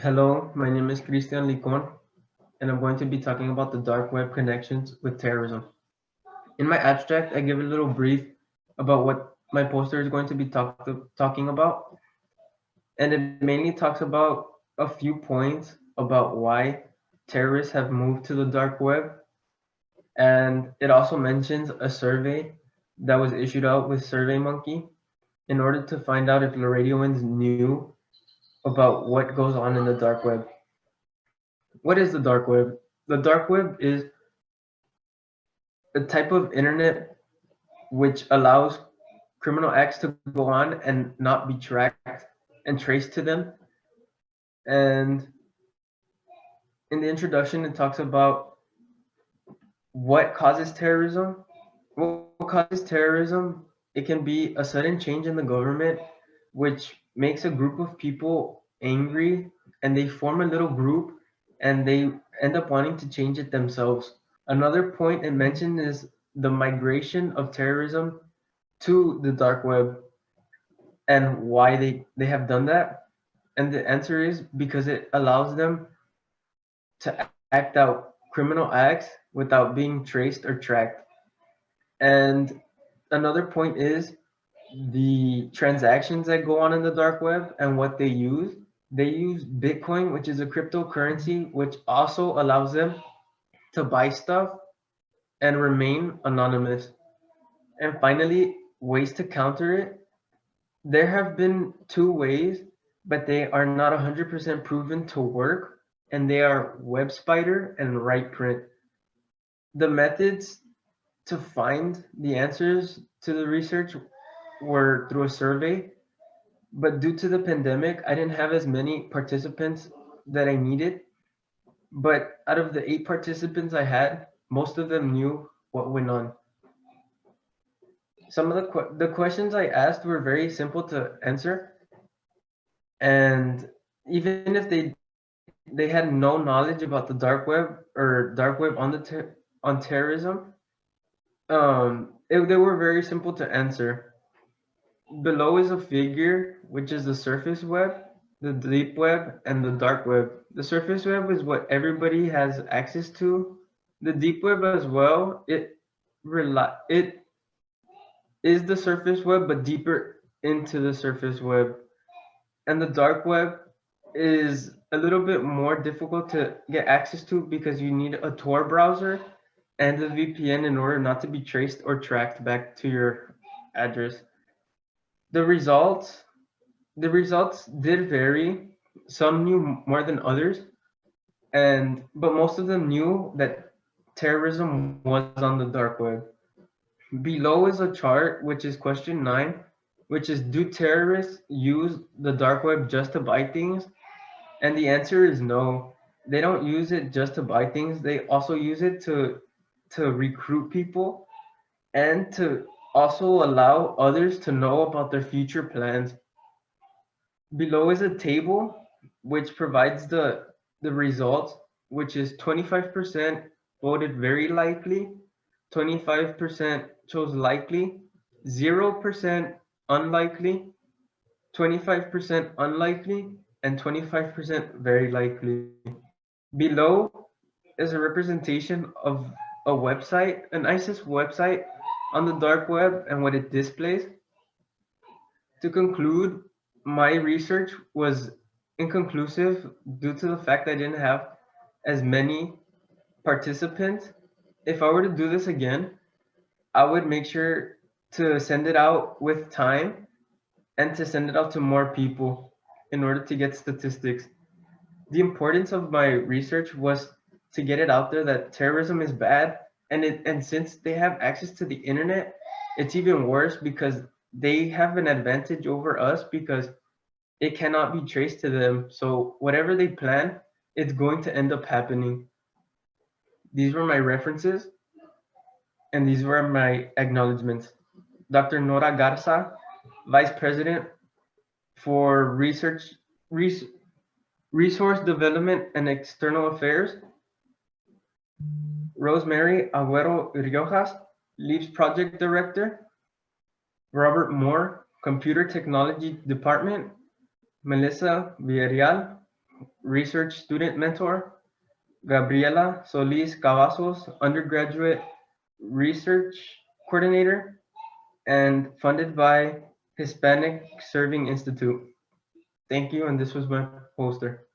Hello, my name is Cristian Licon, and I'm going to be talking about the dark web connections with terrorism. In my abstract, I give a little brief about what my poster is going to be talking about, and it mainly talks about a few points about why terrorists have moved to the dark web, and it also mentions a survey that was issued out with SurveyMonkey in order to find out if Laradioans knew about what goes on in the dark web. What is the dark web? The dark web is a type of internet which allows criminal acts to go on and not be tracked and traced to them. And in the introduction, it talks about what causes terrorism. What causes terrorism? It can be a sudden change in the government, which makes a group of people angry and they form a little group and they end up wanting to change it themselves. Another point it mentioned is the migration of terrorism to the dark web and why they have done that. And the answer is because it allows them to act out criminal acts without being traced or tracked. And another point is the transactions that go on in the dark web and what they use. They use Bitcoin, which is a cryptocurrency, which also allows them to buy stuff and remain anonymous. And finally, ways to counter it. There have been two ways, but they are not 100% proven to work, and they are Web Spider and Right Print. The methods to find the answers to the research were through a survey, but due to the pandemic, I didn't have as many participants that I needed. But out of the 8 participants I had, most of them knew what went on. Some of the questions I asked were very simple to answer, and even if they had no knowledge about the dark web or dark web on on terrorism, they were very simple to answer. Below is a figure, which is the surface web, the deep web, and the dark web. The surface web is what everybody has access to. The deep web as well. It is the surface web, but deeper into the surface web. And the dark web is a little bit more difficult to get access to because you need a Tor browser and a VPN in order not to be traced or tracked back to your address. The results, the results did vary. Some knew more than others, and but most of them knew that terrorism was on the dark web. Below is a chart, which is question 9, which is, do terrorists use the dark web just to buy things? And the answer is no. They don't use it just to buy things. They also use it to recruit people and to also allow others to know about their future plans. Below is a table which provides the results, which is 25% voted very likely, 25% chose likely, 0% unlikely, 25% unlikely, and 25% very likely. Below is a representation of a website, an ISIS website on the dark web and what it displays. To conclude, my research was inconclusive due to the fact I didn't have as many participants. If I were to do this again, I would make sure to send it out with time and to send it out to more people in order to get statistics. The importance of my research was to get it out there that terrorism is bad, and since they have access to the internet, it's even worse because they have an advantage over us because it cannot be traced to them. So whatever they plan, it's going to end up happening. These were my references and these were my acknowledgments. Dr. Nora Garza, Vice President for Res- Resource Development and External Affairs. Rosemary Agüero Riojas, Leaps Project Director. Robert Moore, Computer Technology Department. Melissa Villarreal, research student mentor. Gabriela Solis Cavazos, undergraduate research coordinator, and funded by Hispanic Serving Institute. Thank you, and this was my poster.